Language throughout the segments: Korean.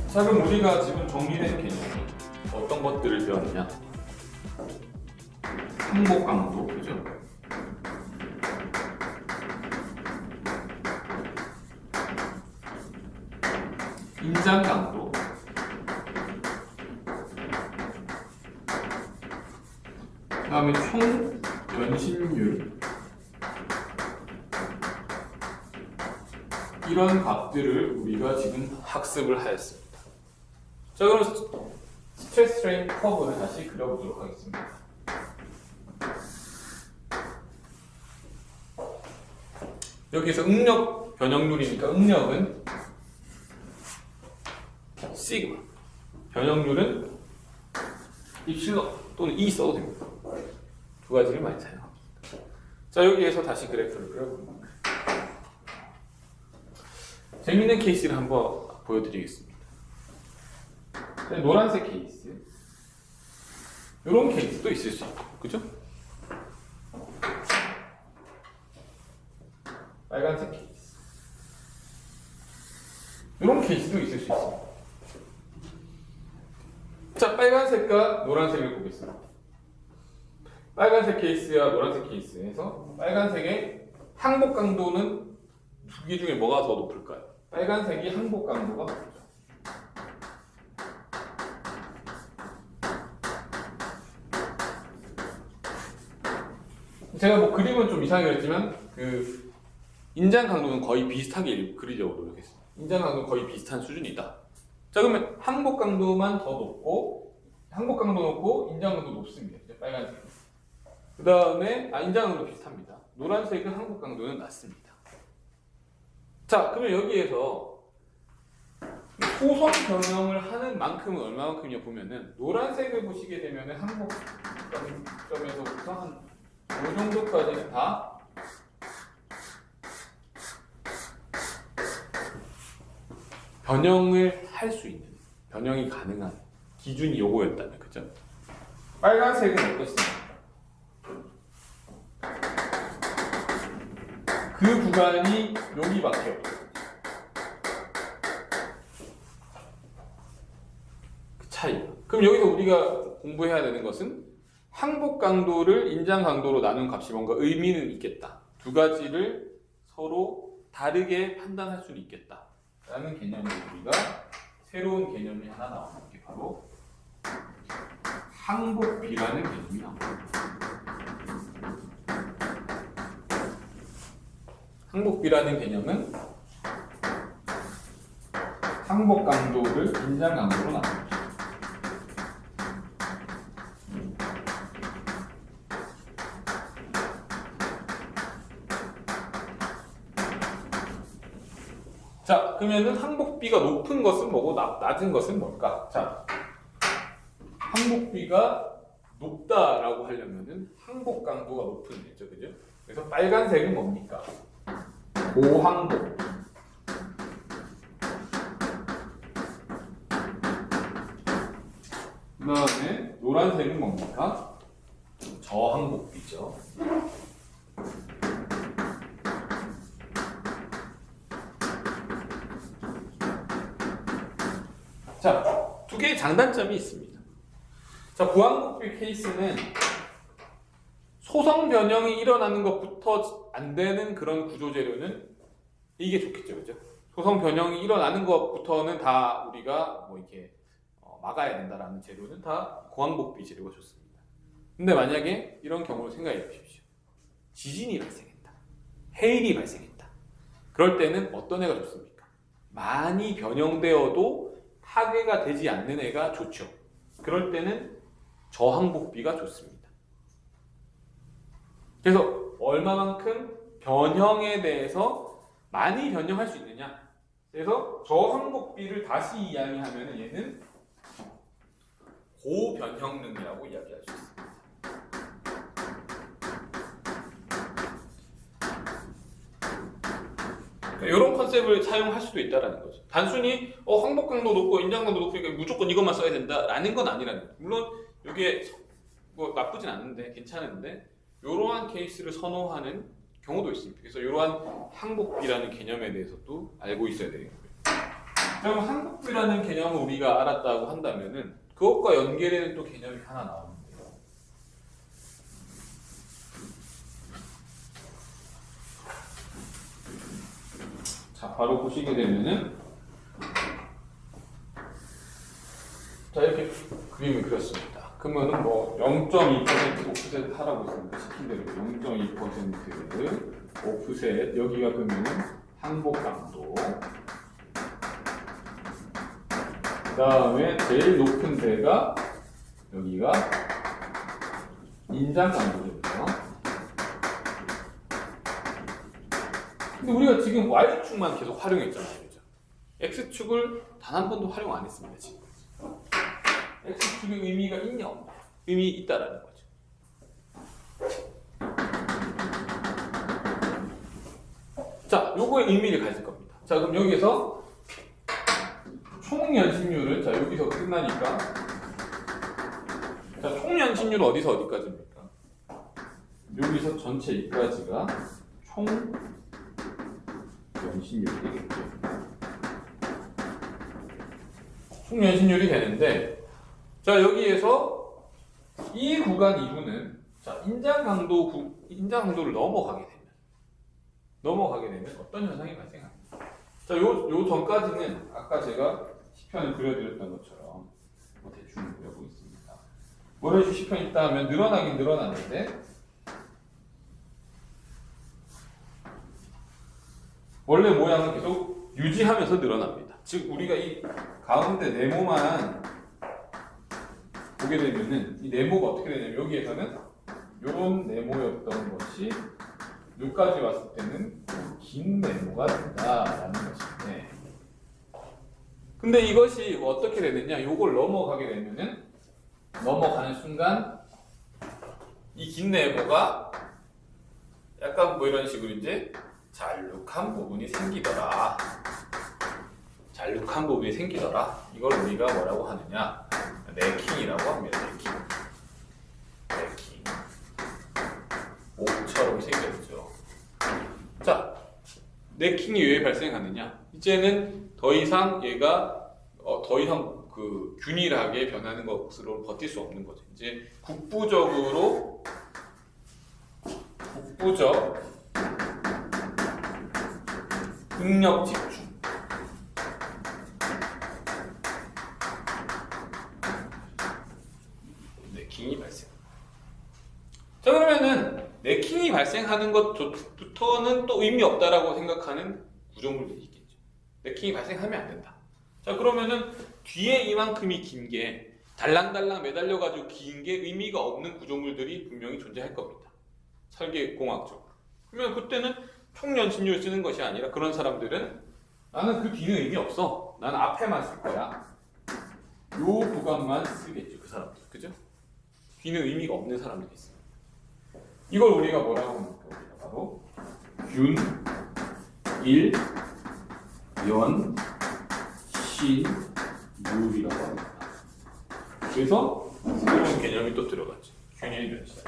자, 그럼 우리가 지금 정리된 개념이 어떤 것들을 배웠느냐? 항복 강도, 그죠? 인장 강도, 그 다음에 총 변심률, 이런 값들을 우리가 지금 학습을 하였습니다. 자, 그럼 스트레스 스트레인 커브를 다시 그려보도록 하겠습니다. 여기서 응력 변형률이니까 응력은 시그마, 변형률은 입실론 또는 E 써도 됩니다. 두 가지를 많이 사용합니다. 자, 여기에서 다시 그래프를 그려봅니다. 재밌는 케이스를 한번 보여드리겠습니다. 노란색 케이스, 이런 케이스도 있을 수 있고, 그죠? 빨간색 케이스, 이런 케이스도 있을 수 있습니다. 자, 빨간색과 노란색을 보겠습니다. 빨간색 케이스와 노란색 케이스에서 빨간색의 항복 강도는 두 개 중에 뭐가 더 높을까요? 빨간색이 항복 강도가 높죠. 제가 뭐 그림은 좀 이상하게 그렸지만 그 인장 강도는 거의 비슷하게 그리려고 노력했습니다. 인장 강도는 거의 비슷한 수준이다. 자, 그러면 항복 강도만 더 높고, 항복 강도 높고 인장 강도 높습니다. 이제 빨간색. 그 다음에 인장 강도 비슷합니다. 노란색은 항복 강도는 낮습니다. 자, 그러면 여기에서 소성 변형을 하는 만큼은 얼마만큼이냐 보면은 노란색을 보시게 되면은 항복 점에서부터 한 이 정도까지는 다 변형을 할 수 있는, 변형이 가능한 기준이 요거였다면, 그죠? 빨간색은 어떻습니까? 그 구간이 여기밖에 없어요. 그 차이. 그럼 여기서 우리가 공부해야 되는 것은 항복 강도를 인장 강도로 나눈 값이 뭔가 의미는 있겠다. 두 가지를 서로 다르게 판단할 수는 있겠다. 라는 개념으로 우리가 새로운 개념이 하나 나오는 게 바로 항복비라는 개념이 나옵니다. 항복비라는 개념은 항복 강도를 인장 강도로 나눕니다. 자, 그러면은 항복비가 높은 것은 뭐고 낮은 것은 뭘까? 자, 항복비가 높다라고 하려면은 항복 강도가 높은 거죠, 그죠? 그래서 빨간색은 뭡니까? 고항복. 그 다음에 노란색은 뭡니까? 저항복비죠. 자, 두 개의 장단점이 있습니다. 자, 고항복비 케이스는 소성 변형이 일어나는 것부터 안 되는 그런 구조 재료는 이게 좋겠죠, 그죠? 소성 변형이 일어나는 것부터는 다 우리가 뭐 이렇게 막아야 된다라는 재료는 다 고항복비 재료가 좋습니다. 근데 만약에 이런 경우를 생각해 보십시오. 지진이 발생했다. 해일이 발생했다. 그럴 때는 어떤 애가 좋습니까? 많이 변형되어도 파괴가 되지 않는 애가 좋죠. 그럴 때는 저항복비가 좋습니다. 그래서 얼마만큼 변형에 대해서 많이 변형할 수 있느냐. 그래서 저항복비를 다시 이야기하면 얘는 고변형능이라고 이야기할 수 있습니다. 이런 컨셉을 사용할 수도 있다는 거죠. 단순히 항복강도 높고 인장강도 높으니까 무조건 이것만 써야 된다라는 건 아니라는 거죠. 물론 이게 뭐 나쁘진 않은데 괜찮은데 이러한 케이스를 선호하는 경우도 있습니다. 그래서 이러한 항복비라는 개념에 대해서도 알고 있어야 되는 거예요. 그럼 항복비라는 개념을 우리가 알았다고 한다면은 그것과 연계되는 또 개념이 하나 나오는데요. 자, 바로 보시게 되면은 자, 이렇게 그림을 그렸습니다. 그러면은 뭐 0.2% 오프셋 하라고 있습니다. 시킨 대로 0.2% 오프셋, 여기가 그러면은 항복 강도, 그 다음에 제일 높은 데가 여기가 인장 강도죠. 근데 우리가 지금 Y축만 계속 활용했잖아요. 그죠? X축을 단 한 번도 활용 안 했습니다. 지금 X축의 의미가 있냐 없냐? 의미 있다라는 거죠. 자, 요거의 의미를 가질 겁니다. 자, 그럼 여기서 총 연신율을, 자, 여기서 끝나니까, 자, 총 연신율은 어디서 어디까지입니까? 여기서 전체 이까지가 총 연신율이 되겠죠. 총 연신율이 되는데, 자, 여기에서 이 구간 이후는, 자, 인장 강도를 넘어가게 되면 어떤 현상이 발생합니다. 자, 요 전까지는 아까 제가 시편을 그려드렸던 것처럼 뭐 대충 그려보겠습니다. 모래주 시편이 있다 하면 늘어나긴 늘어났는데 원래 모양은 계속 유지하면서 늘어납니다. 즉 우리가 이 가운데 네모만 보게 되면은 이 네모가 어떻게 되냐면 여기에서는 요런 네모였던 것이 여기까지 왔을 때는 긴 네모가 된다라는 것인데, 근데 이것이 어떻게 되느냐, 요걸 넘어가게 되면은 넘어가는 순간 이 긴 네모가 약간 뭐 이런 식으로 이제 잘룩한 부분이 생기더라. 이걸 우리가 뭐라고 하느냐, 네킹이라고 합니다. 네킹. 옥처럼 생겼죠. 자, 네킹이 왜 발생하느냐? 이제는 더 이상 얘가 더 이상 그 균일하게 변하는 것으로 버틸 수 없는 거죠. 이제 국부적 응력 집중. 네킹이 발생. 자, 그러면은 네킹이 발생하는 것부터는 또 의미 없다라고 생각하는 구조물들이 있겠죠. 네킹이 발생하면 안 된다. 자, 그러면은 뒤에 이만큼이 긴 게 달랑달랑 매달려가지고 긴 게 의미가 없는 구조물들이 분명히 존재할 겁니다. 설계공학적으로. 그러면 그때는 총연신율 쓰는 것이 아니라 그런 사람들은 나는 그 뒤는 의미 없어. 나는 앞에만 쓸 거야. 요 구간만 쓰겠죠. 그 사람들. 그죠? 뒤는 의미가 없는 사람들이 있어요. 이걸 우리가 뭐라고 합니까? 바로 균, 일, 연, 신, 율이라고 합니다. 그래서 새로운 개념이 또 들어갔죠. 균일, 연, 신.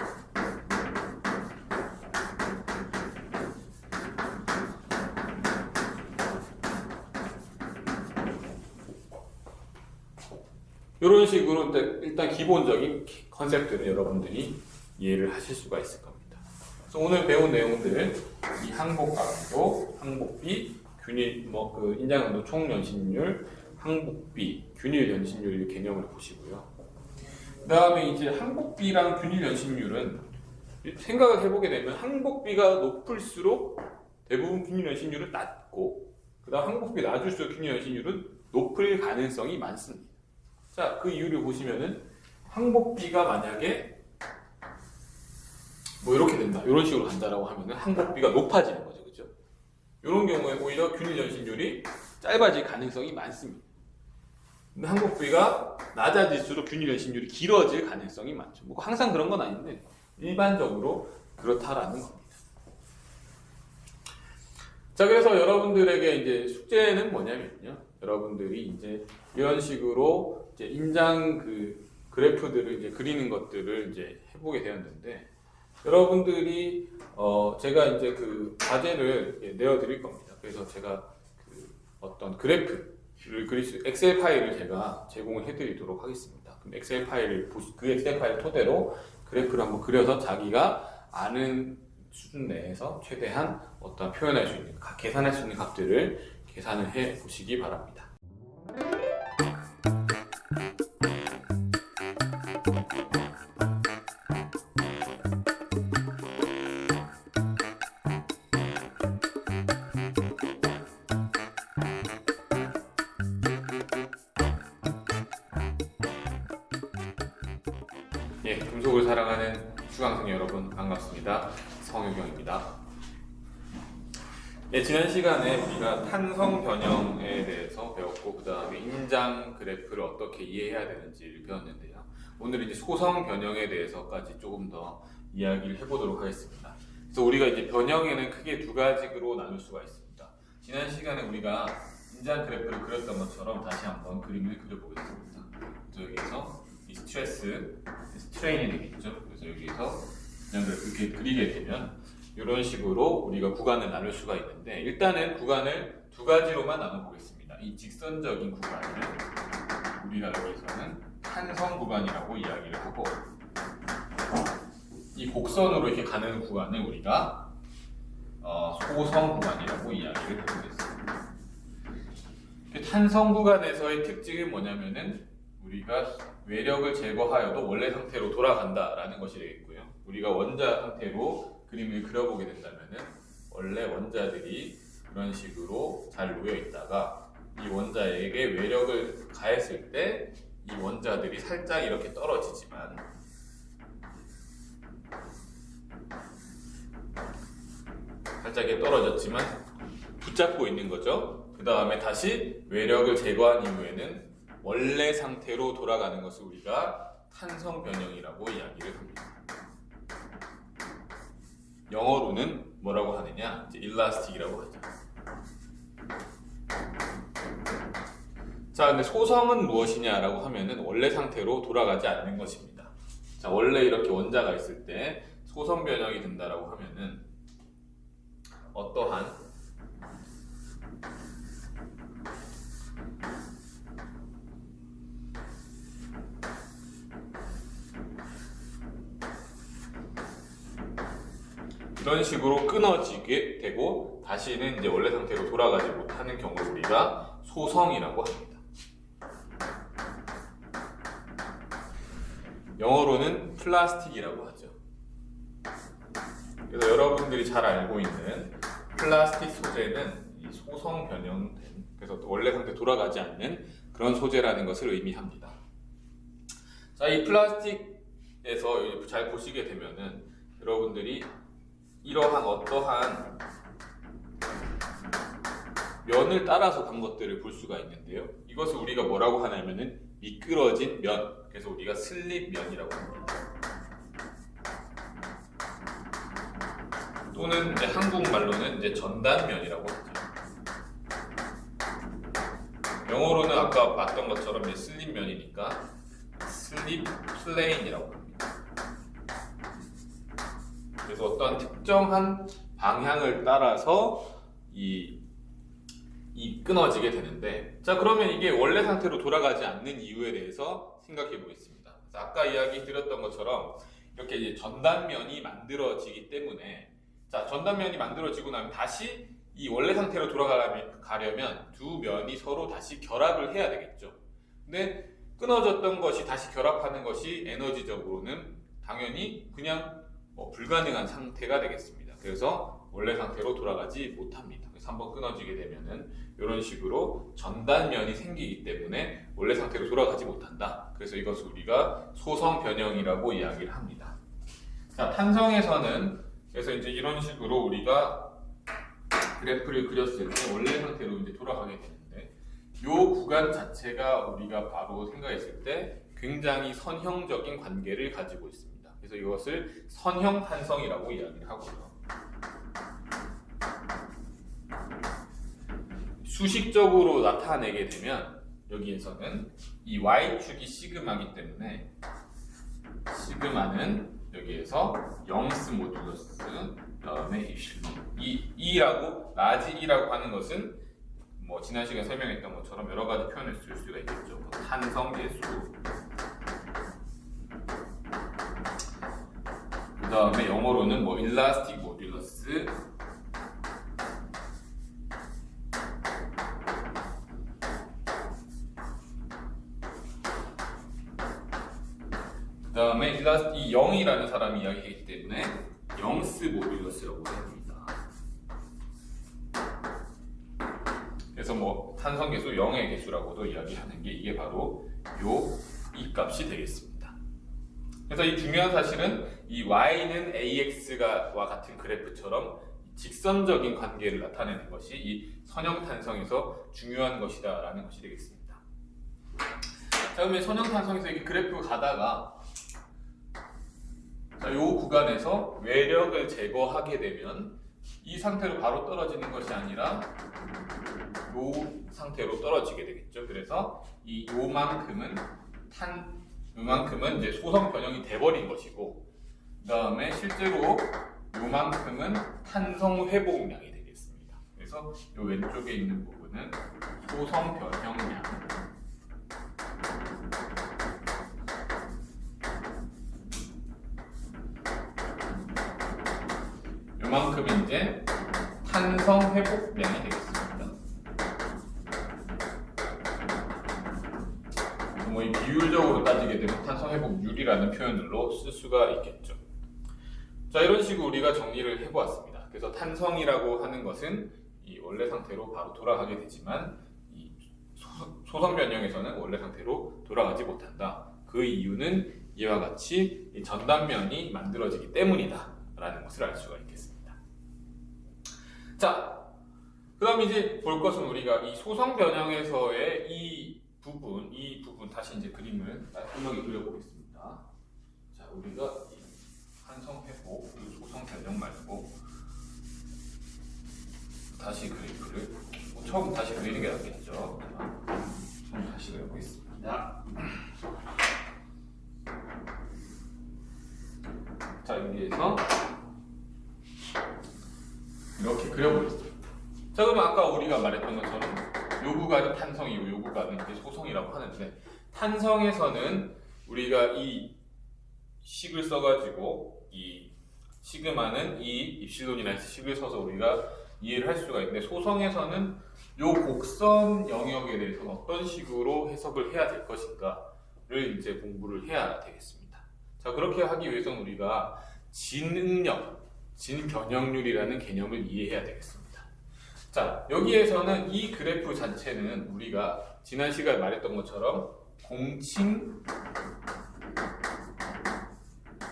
이런 식으로 일단 기본적인 컨셉들을 여러분들이 이해를 하실 수가 있을 겁니다. 그래서 오늘 배운 내용들, 이 항복강도, 항복비, 균일, 그 인장강도 총연신율, 항복비, 균일 연신율 개념을 보시고요. 그 다음에 이제 항복비랑 균일 연신율은 생각을 해보게 되면 항복비가 높을수록 대부분 균일 연신율은 낮고, 그 다음 항복비 낮을수록 균일 연신율은 높을 가능성이 많습니다. 자, 그 이유를 보시면은 항복비가 만약에 뭐 이렇게 된다, 이런 식으로 간다라고 하면은 항복비가 높아지는 거죠, 그렇죠? 이런 경우에 오히려 균일 연신율이 짧아질 가능성이 많습니다. 근데 항복비가 낮아질수록 균일 연신율이 길어질 가능성이 많죠. 뭐 항상 그런 건 아닌데 일반적으로 그렇다라는 겁니다. 자, 그래서 여러분들에게 이제 숙제는 뭐냐면요, 여러분들이 이제 이런 식으로 이제 인장 그래프들을 이제 그리는 것들을 이제 해보게 되었는데, 여러분들이 제가 이제 그 과제를 내어드릴 겁니다. 그래서 제가 어떤 그래프, 그릴 수 엑셀 파일을 제가 제공을 해드리도록 하겠습니다. 그럼 엑셀 파일을 그 엑셀 파일 토대로 그래프를 한번 그려서 자기가 아는 수준 내에서 최대한 어떤 표현할 수 있는 계산할 수 있는 값들을 계산을 해 보시기 바랍니다. 예, 금속을 사랑하는 수강생 여러분 반갑습니다. 성유경입니다. 예, 지난 시간에 우리가 탄성 변형에 대해서 배웠고 그 다음에 인장 그래프를 어떻게 이해해야 되는지를 배웠는데요. 오늘은 이제 소성 변형에 대해서까지 조금 더 이야기를 해보도록 하겠습니다. 그래서 우리가 이제 변형에는 크게 두 가지로 나눌 수가 있습니다. 지난 시간에 우리가 인장 그래프를 그렸던 것처럼 다시 한번 그림을 그려보겠습니다. 그래서 여기에서 이 스트레스, 스트레인이 되겠죠. 그래서 여기에서 그냥 이렇게 그리게 되면 이런 식으로 우리가 구간을 나눌 수가 있는데 일단은 구간을 두 가지로만 나눠보겠습니다. 이 직선적인 구간을 우리가 여기서는 탄성 구간이라고 이야기를 하고 이 곡선으로 이렇게 가는 구간을 우리가 소성 구간이라고 이야기를 해보겠습니다. 탄성 구간에서의 특징은 뭐냐면은 우리가 외력을 제거하여도 원래 상태로 돌아간다라는 것이 되겠고요. 우리가 원자 상태로 그림을 그려보게 된다면은 원래 원자들이 그런 식으로 잘 놓여 있다가 이 원자에게 외력을 가했을 때 이 원자들이 살짝 이렇게 떨어지지만 살짝 이렇게 떨어졌지만 붙잡고 있는 거죠. 그 다음에 다시 외력을 제거한 이후에는 원래 상태로 돌아가는 것을 우리가 탄성 변형이라고 이야기를 합니다. 영어로는 뭐라고 하느냐? 이제 일라스틱이라고 하죠. 자, 근데 소성은 무엇이냐라고 하면은 원래 상태로 돌아가지 않는 것입니다. 자, 원래 이렇게 원자가 있을 때 소성 변형이 된다라고 하면은 어떠한 이런 식으로 끊어지게 되고 다시는 이제 원래 상태로 돌아가지 못하는 경우를 우리가 소성이라고 합니다. 영어로는 플라스틱이라고 하죠. 그래서 여러분들이 잘 알고 있는 플라스틱 소재는 이 소성 변형된, 그래서 원래 상태 돌아가지 않는 그런 소재라는 것을 의미합니다. 자, 이 플라스틱에서 잘 보시게 되면은 여러분들이 이러한 어떠한 면을 따라서 간 것들을 볼 수가 있는데요. 이것을 우리가 뭐라고 하냐면은 미끄러진 면, 그래서 우리가 슬립면이라고 합니다. 또는 이제 한국말로는 이제 전단면이라고 하죠. 영어로는 아까 봤던 것처럼 이제 슬립면이니까 슬립 플레인이라고 합니다. 그래서 어떤 특정한 방향을 따라서 이 끊어지게 되는데, 자, 그러면 이게 원래 상태로 돌아가지 않는 이유에 대해서 생각해 보겠습니다. 그래서 아까 이야기 드렸던 것처럼 이렇게 이제 전단면이 만들어지기 때문에, 자, 전단면이 만들어지고 나면 다시 이 원래 상태로 돌아가려면 두 면이 서로 다시 결합을 해야 되겠죠. 근데 끊어졌던 것이 다시 결합하는 것이 에너지적으로는 당연히 그냥 불가능한 상태가 되겠습니다. 그래서 원래 상태로 돌아가지 못합니다. 그래서 한번 끊어지게 되면은 이런 식으로 전단면이 생기기 때문에 원래 상태로 돌아가지 못한다. 그래서 이것을 우리가 소성 변형이라고 이야기를 합니다. 자, 탄성에서는 그래서 이제 이런 식으로 우리가 그래프를 그렸을 때 원래 상태로 이제 돌아가게 되는데, 이 구간 자체가 우리가 바로 생각했을 때 굉장히 선형적인 관계를 가지고 있습니다. 그래서 이것을 선형 탄성이라고 이야기를 하고요. 수식적으로 나타내게 되면 여기에서는 이 y축이 시그마이기 때문에 시그마는 여기에서 영스 모듈러스 그다음에 이 E라고 라지 E라고 하는 것은 뭐 지난 시간에 설명했던 것처럼 여러 가지 표현을 쓸 수가 있겠죠. 뭐 탄성계수, 그 다음에 영어로는 뭐 일라스틱 모듈러스, 그 다음에 이 영이라는 사람이 이야기했기 때문에 영스 모듈러스라고 합니다. 그래서 뭐 탄성계수, 영의 계수라고도 이야기하는 게 이게 바로 이 값이 되겠습니다. 그래서 이 중요한 사실은 이 y는 ax와 같은 그래프처럼 직선적인 관계를 나타내는 것이 이 선형탄성에서 중요한 것이다라는 것이 되겠습니다. 자, 그러면 선형탄성에서 이렇게 그래프 가다가 자, 이 구간에서 외력을 제거하게 되면 이 상태로 바로 떨어지는 것이 아니라 이 상태로 떨어지게 되겠죠. 그래서 요만큼은 이제 소성 변형이 돼버린 것이고, 그 다음에 실제로 요만큼은 탄성 회복량이 되겠습니다. 그래서 이 왼쪽에 있는 부분은 소성 변형량, 요만큼은 이제 탄성 회복량이 되겠습니다. 뭐 이 비율적으로 따지게 되면 탄성 회복률이라는 표현으로 쓸 수가 있겠죠. 자, 이런 식으로 우리가 정리를 해보았습니다. 그래서 탄성이라고 하는 것은 이 원래 상태로 바로 돌아가게 되지만 이 소성 변형에서는 원래 상태로 돌아가지 못한다. 그 이유는 이와 같이 이 전단면이 만들어지기 때문이다 라는 것을 알 수가 있겠습니다. 자, 그 다음 이제 볼 것은 우리가 이 소성 변형에서의 이 부분 다시 이제 그림을 깔끔하게 그려보겠습니다. 자, 우리가 이 탄성 회복, 그리고 소성 변형 말고 다시 그래프를 처음 다시 그리는 게 낫겠죠. 처음 다시 그려보겠습니다. 자, 여기에서 이렇게 그려보겠습니다. 자, 그러면 아까 우리가 말했던 것처럼 요 구간이 탄성이고 요 구간은 이제 소성이라고 하는데, 탄성에서는 우리가 이 식을 써가지고 이 시그마는 이 입실론이라는 식을 써서 우리가 이해를 할 수가 있는데, 소성에서는 요 곡선 영역에 대해서 어떤 식으로 해석을 해야 될 것인가를 이제 공부를 해야 되겠습니다. 자, 그렇게 하기 위해서는 우리가 진응력, 진변형률이라는 개념을 이해해야 되겠습니다. 자, 여기에서는 이 그래프 자체는 우리가 지난 시간에 말했던 것처럼 공칭,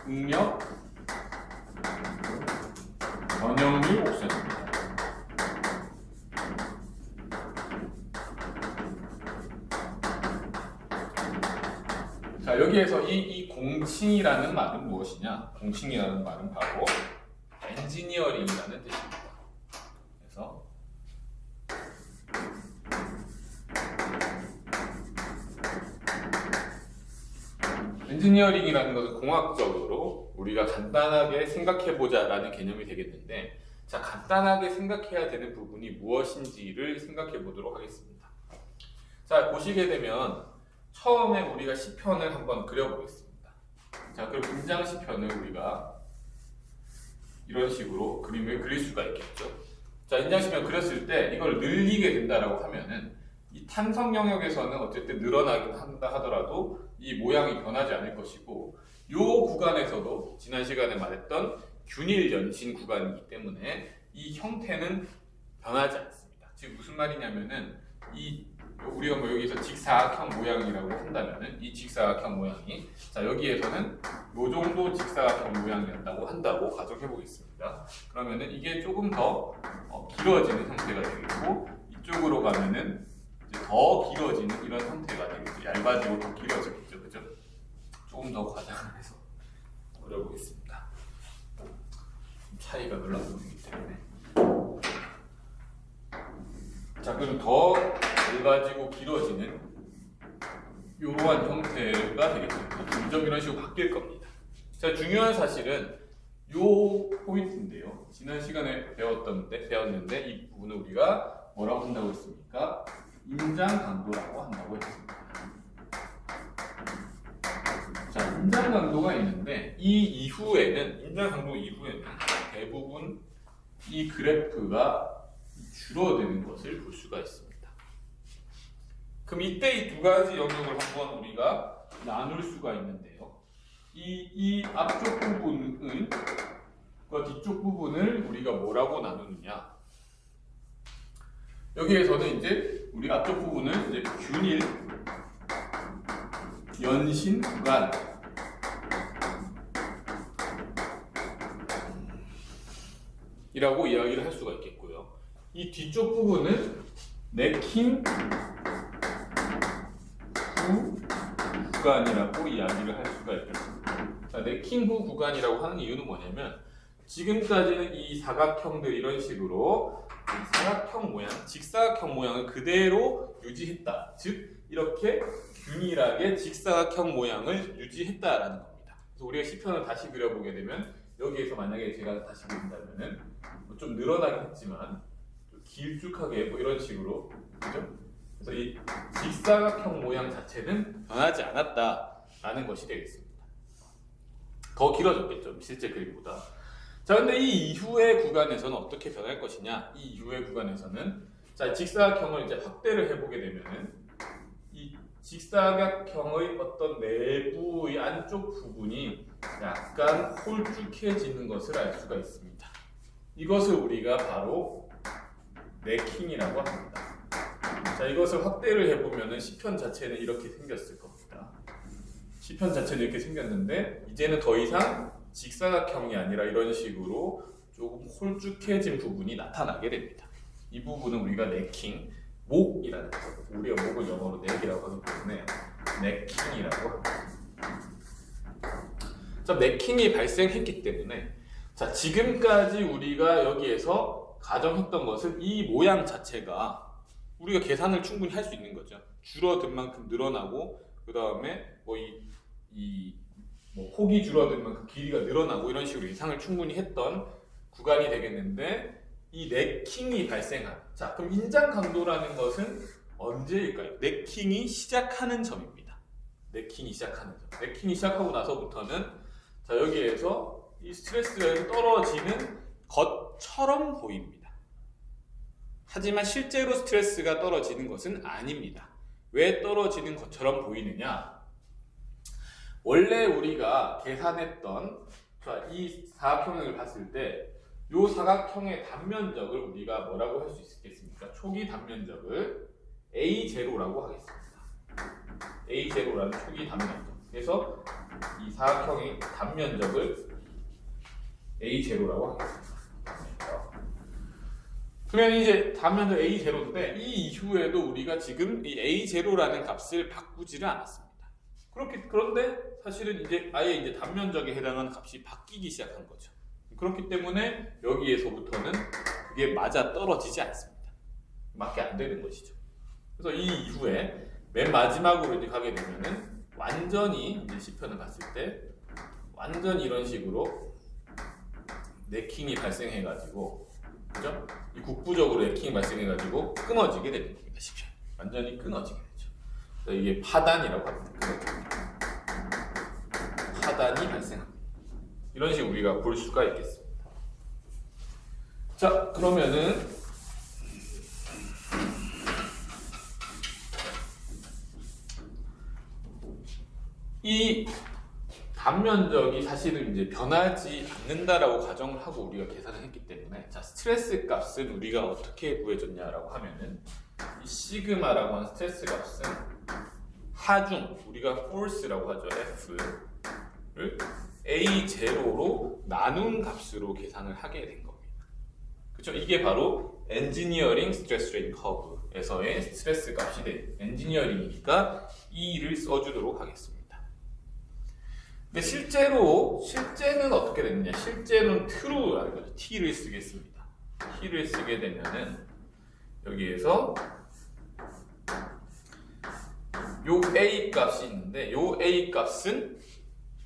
응력, 변형률 옵션입니다. 자, 여기에서 이 공칭이라는 말은 무엇이냐? 공칭이라는 말은 바로 엔지니어링이라는 뜻입니다. 그래서 엔지니어링이라는 것은 공학적으로 우리가 간단하게 생각해보자 라는 개념이 되겠는데, 자, 간단하게 생각해야 되는 부분이 무엇인지를 생각해 보도록 하겠습니다. 자, 보시게 되면 처음에 우리가 시편을 한번 그려보겠습니다. 자, 그럼 등장 시편을 우리가 이런 식으로 그림을 그릴 수가 있겠죠. 자, 인장 시편 그렸을 때 이걸 늘리게 된다라고 하면은 이 탄성 영역에서는 어쨌든 늘어나긴 한다 하더라도 이 모양이 변하지 않을 것이고, 이 구간에서도 지난 시간에 말했던 균일 연신 구간이기 때문에 이 형태는 변하지 않습니다. 즉 무슨 말이냐면은 우리가 뭐 여기서 직사각형 모양이라고 한다면은 이 직사각형 모양이, 자, 여기에서는 요 정도 직사각형 모양이었다고 한다고 가정해 보겠습니다. 그러면은 이게 조금 더 길어지는 형태가 되겠고, 이쪽으로 가면은 이제 더 길어지는 이런 형태가 되겠죠. 얇아지고 더 길어지겠죠, 그죠? 조금 더 과장을 해서 그려보겠습니다. 차이가 별로 안 보이기 때문에. 자, 그럼 더 얇아지고 길어지는 이러한 형태가 되겠죠. 점점 이런 식으로 바뀔 겁니다. 자, 중요한 사실은 요 포인트인데요. 지난 시간에 배웠는데 이 부분을 우리가 뭐라고 한다고 했습니까? 인장 강도라고 한다고 했습니다. 자, 인장 강도가 있는데 이 이후에는 인장 강도 이후에는 대부분 이 그래프가 줄어드는 것을 볼 수가 있습니다. 그럼 이때 이 두 가지 영역을 한번 우리가 나눌 수가 있는데요. 이 앞쪽 부분은 그 뒤쪽 부분을 우리가 뭐라고 나누느냐? 여기에서는 이제 우리 앞쪽 부분을 이제 균일 연신 구간 이라고 이야기를 할 수가 있겠고요. 이 뒤쪽 부분은 네킹 후 구간이라고 이야기를 할 수가 있겠습니다. 자, 네킹 후 구간이라고 하는 이유는 뭐냐면 지금까지는 이 사각형들 이런 식으로 사각형 모양, 직사각형 모양을 그대로 유지했다. 즉 이렇게 균일하게 직사각형 모양을 유지했다라는 겁니다. 그래서 우리가 시편을 다시 그려보게 되면 여기에서 만약에 제가 다시 그린다면은 좀 늘어나긴 했지만 좀 길쭉하게 뭐 이런 식으로, 그죠? 그래서 이 직사각형 모양 자체는 변하지 않았다라는 것이 되겠습니다. 더 길어졌겠죠, 실제 그림보다. 자, 근데 이 이후의 구간에서는 어떻게 변할 것이냐? 이 이후의 구간에서는 자, 직사각형을 이제 확대를 해보게 되면은 이 직사각형의 어떤 내부의 안쪽 부분이 약간 홀쭉해지는 것을 알 수가 있습니다. 이것을 우리가 바로 네킹이라고 합니다. 자, 이것을 확대를 해보면은 시편 자체는 이렇게 생겼을 겁니다. 시편 자체는 이렇게 생겼는데 이제는 더 이상 직사각형이 아니라 이런 식으로 조금 홀쭉해진 부분이 나타나게 됩니다. 이 부분은 우리가 네킹, 목이라는 거, 우리가 목을 영어로 넥이라고 하기 때문에 네킹이라고 합니다. 자, 네킹이 발생했기 때문에 자, 지금까지 우리가 여기에서 가정했던 것은 이 모양 자체가 우리가 계산을 충분히 할 수 있는 거죠. 줄어든 만큼 늘어나고 그 다음에 뭐 폭이 줄어든 만큼 길이가 늘어나고 이런 식으로 예상을 충분히 했던 구간이 되겠는데 이 네킹이 발생한, 자, 그럼 인장 강도라는 것은 언제일까요? 네킹이 시작하는 점입니다. 네킹이 시작하는 점. 네킹이 시작하고 나서부터는 자, 여기에서 이 스트레스가 떨어지는 것처럼 보입니다. 하지만 실제로 스트레스가 떨어지는 것은 아닙니다. 왜 떨어지는 것처럼 보이느냐? 원래 우리가 계산했던 이 사각형을 봤을 때 이 사각형의 단면적을 우리가 뭐라고 할 수 있겠습니까? 초기 단면적을 A0라고 하겠습니다. A0라는 초기 단면적. 그래서 이 사각형의 단면적을 A0라고 하겠습니다. 그러면 이제 단면적 A0인데 이 이후에도 우리가 지금 이 A0라는 값을 바꾸지를 않았습니다. 그런데 사실은 이제 아예 이제 단면적에 해당하는 값이 바뀌기 시작한 거죠. 그렇기 때문에 여기에서부터는 그게 맞아 떨어지지 않습니다. 맞게 안 되는 것이죠. 그래서 이 이후에 맨 마지막으로 이제 가게 되면은 완전히 이제 시편을 봤을 때 완전히 이런 식으로 네킹이 발생해가지고, 그죠? 이 국부적으로 네킹이 발생해가지고 끊어지게 되는 겁니다. 시편 완전히 끊어지게 되죠. 그래서 이게 파단이라고 합니다. 파단이 발생합니다. 이런 식으로 우리가 볼 수가 있겠습니다. 자, 그러면은 이 단면적이 사실은 이제 변하지 않는다라고 가정을 하고 우리가 계산을 했기 때문에 자, 스트레스 값은 우리가 어떻게 구해줬냐라고 하면은 이 시그마라고 하는 스트레스 값은 하중, 우리가 force라고 하죠. F를 A0로 나눈 값으로 계산을 하게 된 겁니다. 그렇죠? 이게 바로 엔지니어링 스트레스 레인 커브에서의 스트레스 값이 돼. 엔지니어링이니까 E를 써주도록 하겠습니다. 근데 실제는 어떻게 됐느냐? 실제는 true라는 거죠. T를 쓰겠습니다. T를 쓰게 되면은 여기에서 요 A 값이 있는데 요 A 값은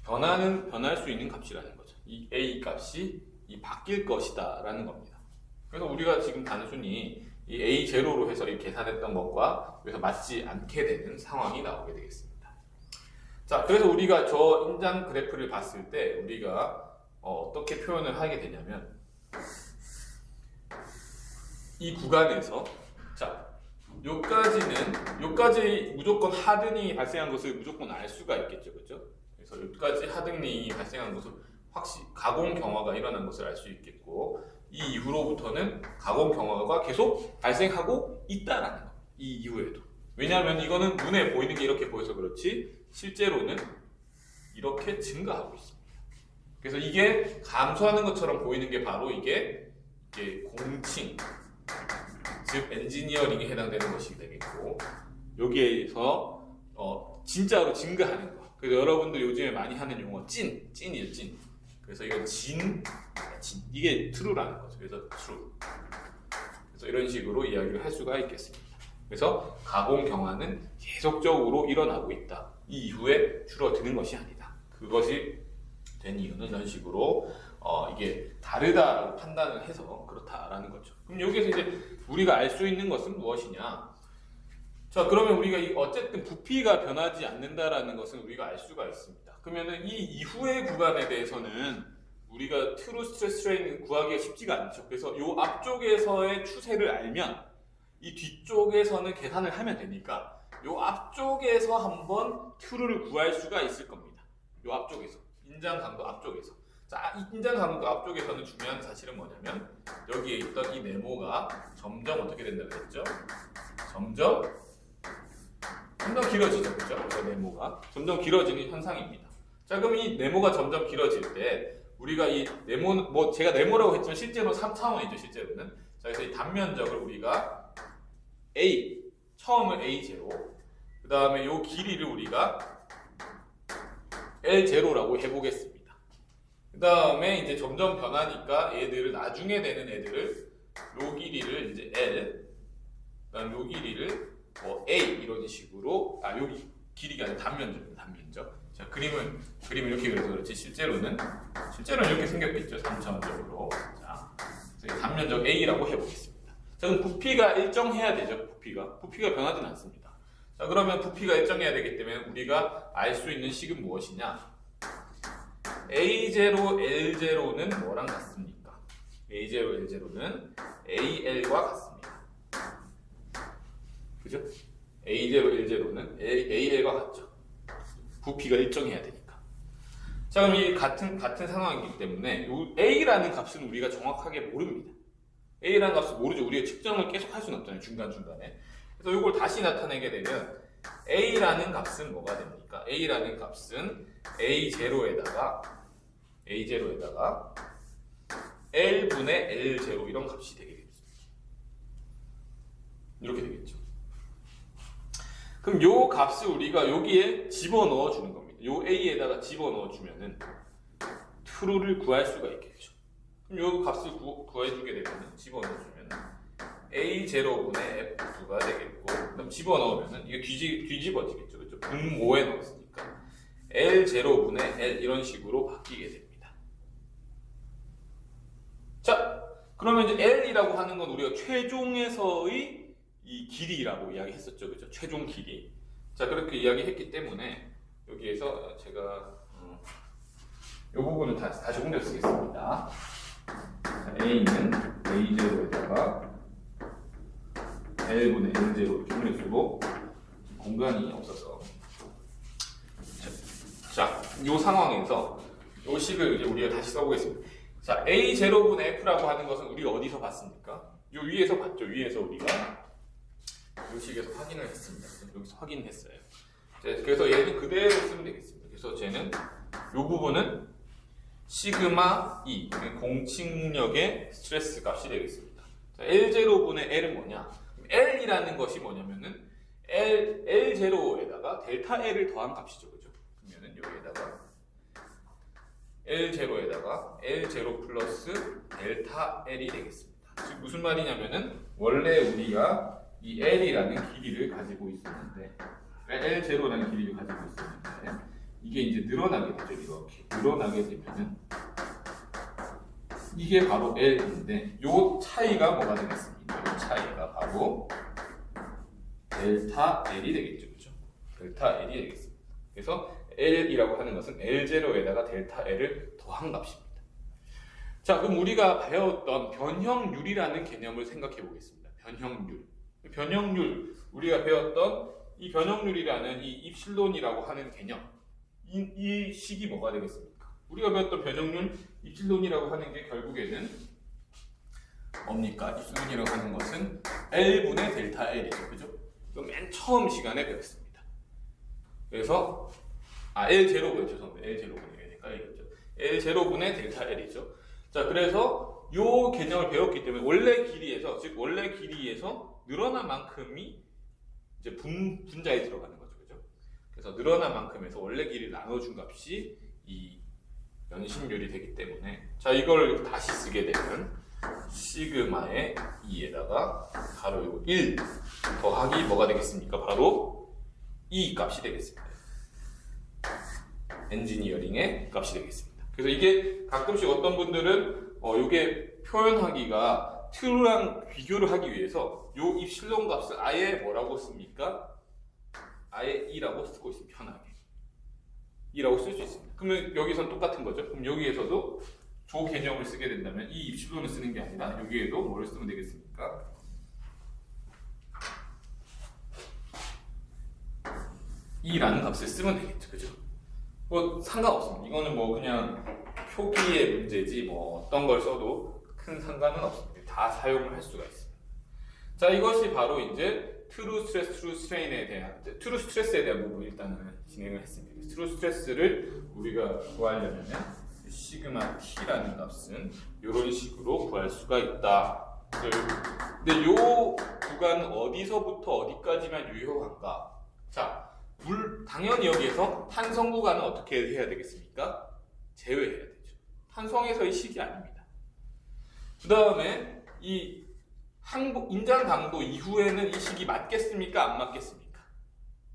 변할 수 있는 값이라는 거죠. 이 A 값이 바뀔 것이다 라는 겁니다. 그래서 우리가 지금 단순히 이 A0로 해서 이 계산했던 것과 여기서 맞지 않게 되는 상황이 나오게 되겠습니다. 자, 그래서 우리가 저 인장 그래프를 봤을 때 우리가 어떻게 표현을 하게 되냐면 이 구간에서 자, 요까지 무조건 하등이 발생한 것을 무조건 알 수가 있겠죠, 그렇죠? 그래서 여기까지 하등이 발생한 것을 확실히 가공 경화가 일어난 것을 알 수 있겠고, 이 이후로부터는 가공 경화가 계속 발생하고 있다라는 거. 이 이후에도. 왜냐하면 이거는 눈에 보이는 게 이렇게 보여서 그렇지 실제로는 이렇게 증가하고 있습니다. 그래서 이게 감소하는 것처럼 보이는 게 바로 이게 공칭, 즉 엔지니어링에 해당되는 것이 되겠고, 여기에서 진짜로 증가하는 거. 그래서 여러분들 요즘에 많이 하는 용어 찐이에요, 찐. 그래서 이건 진 이게 true라는 거죠. 그래서 true. 그래서 이런 식으로 이야기를 할 수가 있겠습니다. 그래서 가공 경화는 계속적으로 일어나고 있다. 이 이후에 줄어드는 것이 아니다. 그것이 된 이유는 이런 식으로 이게 다르다라고 판단을 해서 그렇다라는 거죠. 그럼 여기서 이제 우리가 알 수 있는 것은 무엇이냐? 자, 그러면 우리가 어쨌든 부피가 변하지 않는다라는 것은 우리가 알 수가 있습니다. 그러면은 이 이후의 구간에 대해서는 우리가 트루 스트레스 스트레인 구하기가 쉽지가 않죠. 그래서 이 앞쪽에서의 추세를 알면 이 뒤쪽에서는 계산을 하면 되니까 이 앞쪽에서 한번 Q를 구할 수가 있을 겁니다. 이 앞쪽에서 인장 강도 앞쪽에서. 자, 이 인장 강도 앞쪽에서는 중요한 사실은 뭐냐면 여기에 있던 이 네모가 점점 어떻게 된다고 했죠? 점점 길어지죠, 그죠? 저 네모가 점점 길어지는 현상입니다. 자, 그럼 이 네모가 점점 길어질 때 우리가 이 네모는 제가 네모라고 했지만 실제로 3차원이죠, 실제로는. 자, 그래서 이 단면적을 우리가 A, 처음은 A0, 그 다음에 이 길이를 우리가 L0라고 해보겠습니다. 그 다음에 이제 점점 변하니까 얘들을 나중에 되는 애들을 요 길이를 이제 L, 그 다음 요 길이를 A 이런 식으로 요 길이가 아니라 단면적. 자, 그림을 이렇게 그려서 그렇지 실제로는 이렇게 생겼겠죠, 3차원적으로. 자, 단면적 A라고 해보겠습니다. 자, 그럼 부피가 일정해야 되죠. 부피가 변하지는 않습니다. 자, 그러면 부피가 일정해야 되기 때문에 우리가 알 수 있는 식은 무엇이냐? A0, L0는 뭐랑 같습니까? A0, L0는 AL과 같습니다. 그죠? A0, L0는 AL과 같죠. 부피가 일정해야 되니까. 자, 그럼 이 같은 상황이기 때문에 이 A라는 값은 우리가 정확하게 모릅니다. A라는 값을 모르죠. 우리가 측정을 계속 할 수는 없잖아요, 중간중간에. 그래서 이걸 다시 나타내게 되면 A라는 값은 뭐가 됩니까? A라는 값은 A0에다가 L분의 L0 이런 값이 되게 되겠습니다. 이렇게 되겠죠. 그럼 요 값을 우리가 여기에 집어넣어 주는 겁니다. 요 A에다가 집어넣어 주면은 true를 구할 수가 있겠죠. 그럼 요 값을 구해주게 되면 집어넣어 주면 A0분의 F2가 되겠고, 그럼 집어넣으면은 이게 뒤집어지겠죠. 그렇죠? 분모에 넣었으니까 L0분의 L 이런 식으로 바뀌게 됩니다. 자, 그러면 이제 L이라고 하는 건 우리가 최종에서의 이 길이라고 이야기했었죠, 그죠? 최종 길이. 자, 그렇게 이야기했기 때문에 여기에서 제가 이 부분을 다시 옮겨 쓰겠습니다. 자, A는 A0에다가 L분의 L0 이렇게 옮겨 쓰고 공간이 없어서. 자, 이 상황에서 이 식을 이제 우리가 다시 써보겠습니다. 자, A0분의 F라고 하는 것은 우리가 어디서 봤습니까? 이 위에서 봤죠. 위에서 우리가 이 식에서 확인을 했습니다. 여기서 확인했어요. 그래서 얘는 그대로 쓰면 되겠습니다. 그래서 쟤는 이 부분은 시그마 E, 공칭력의 스트레스 값이 되겠습니다. 자, L0분의 L은 뭐냐? L이라는 것이 뭐냐면은 L0에다가 델타 L을 더한 값이죠, 그죠? 그러면은 여기에다가 L0에다가 L0 플러스 델타 L이 되겠습니다. 즉 무슨 말이냐면은 원래 우리가 이 L이라는 길이를 가지고 있었는데, L0라는 길이를 가지고 있었는데 이게 이제 늘어나게 되죠. 이렇게 늘어나게 되면은 이게 바로 L인데 요 차이가 뭐가 되겠습니까? 요 차이가 바로 델타 L이 되겠죠. 그죠? 델타 L이 되겠습니다. 그래서 L이라고 하는 것은 L0에다가 델타 L을 더한 값입니다. 자, 그럼 우리가 배웠던 변형률이라는 개념을 생각해 보겠습니다. 변형률, 우리가 배웠던 이 변형률이라는 이 입실론이라고 하는 개념, 이 식이 뭐가 되겠습니까? 우리가 배웠던 변형률, 입실론이라고 하는 게 결국에는 뭡니까? 입실론이라고 하는 것은 L분의 델타 L이죠. 그죠? 이거 맨 처음 시간에 배웠습니다. 그래서 L0분, 죄송합니다. L0분이 헷갈리겠죠. L0분의 델타 L이죠. 자, 그래서 이 개념을 배웠기 때문에 원래 길이에서, 즉 원래 길이에서 늘어난 만큼이 이제 분자에 들어가는 거죠. 그죠? 그래서 늘어난 만큼에서 원래 길이를 나눠준 값이 이 연심률이 되기 때문에, 자, 이걸 다시 쓰게 되면 시그마의 2에다가 바로 1 더하기 뭐가 되겠습니까? 바로 이 값이 되겠습니다. 엔지니어링의 값이 되겠습니다. 그래서 이게 가끔씩 어떤 분들은 이게 표현하기가 true랑 비교를 하기 위해서 요 입실론 값을 아예 뭐라고 씁니까? 아예 2라고 쓰고 있습니다. 편하게 2라고 쓸 수 있습니다. 그러면 여기선 똑같은 거죠. 그럼 여기에서도 조 개념을 쓰게 된다면 이 입실론을 쓰는 게 아니라 여기에도 뭐를 쓰면 되겠습니까? 2라는 값을 쓰면 되겠죠. 그죠? 뭐 상관없습니다. 이거는 뭐 그냥 표기의 문제지 뭐 어떤 걸 써도 큰 상관은 없습니다. 다 사용을 할 수가 있습니다. 자, 이것이 바로 이제 트루 스트레스, 트루 스트레인에 대한, 트루 스트레스에 대한 부분 일단은 진행을 했습니다. 트루 스트레스를 우리가 구하려면 시그마 t라는 값은 이런 식으로 구할 수가 있다. 근데 이 구간은 어디서부터 어디까지만 유효한가? 자, 당연히 여기에서 탄성 구간은 어떻게 해야 되겠습니까? 제외해야 되죠. 탄성에서의 식이 아닙니다. 그 다음에 이 인장 강도 이후에는 이 식이 맞겠습니까? 안 맞겠습니까?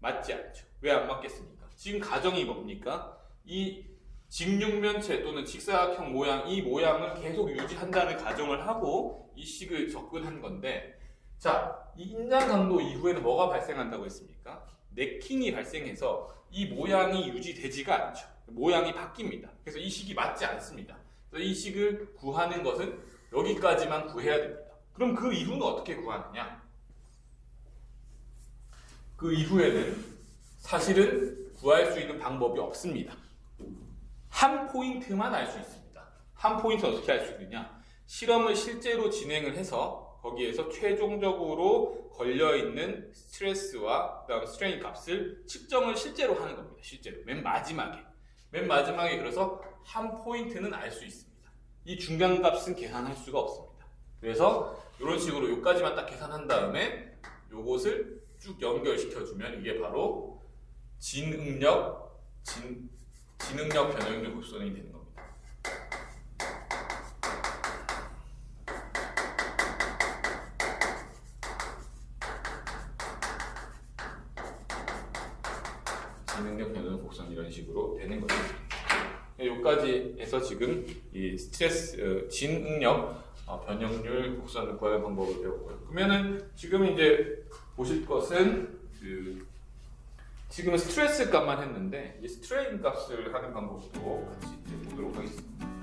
맞지 않죠. 왜 안 맞겠습니까? 지금 가정이 뭡니까? 이 직육면체 또는 직사각형 모양, 이 모양을 계속 유지한다는 가정을 하고 이 식을 접근한 건데, 자, 이 인장 강도 이후에는 뭐가 발생한다고 했습니까? 네킹이 발생해서 이 모양이 유지되지가 않죠. 모양이 바뀝니다. 그래서 이 식이 맞지 않습니다. 그래서 이 식을 구하는 것은 여기까지만 구해야 됩니다. 그럼 그 이후는 어떻게 구하느냐? 그 이후에는 사실은 구할 수 있는 방법이 없습니다. 한 포인트만 알 수 있습니다. 한 포인트는 어떻게 알 수 있느냐? 실험을 실제로 진행을 해서 거기에서 최종적으로 걸려있는 스트레스와 그다음 스트레인 값을 측정을 실제로 하는 겁니다. 실제로 맨 마지막에 그래서 한 포인트는 알 수 있습니다. 이 중간 값은 계산할 수가 없습니다. 그래서 이런 식으로 여기까지만 딱 계산한 다음에 요것을 쭉 연결시켜주면 이게 바로 진응력 변형률 곡선이 되는 겁니다. 진응력 변형 곡선 이런 식으로 되는 거죠. 여기까지에서 지금 이 스트레스 진응력 변형률 곡선을 구하는 방법을 배웠고요. 그러면은 지금 이제 보실 것은 지금은 스트레스 값만 했는데 이 스트레인 값을 하는 방법도 같이 이제 보도록 하겠습니다.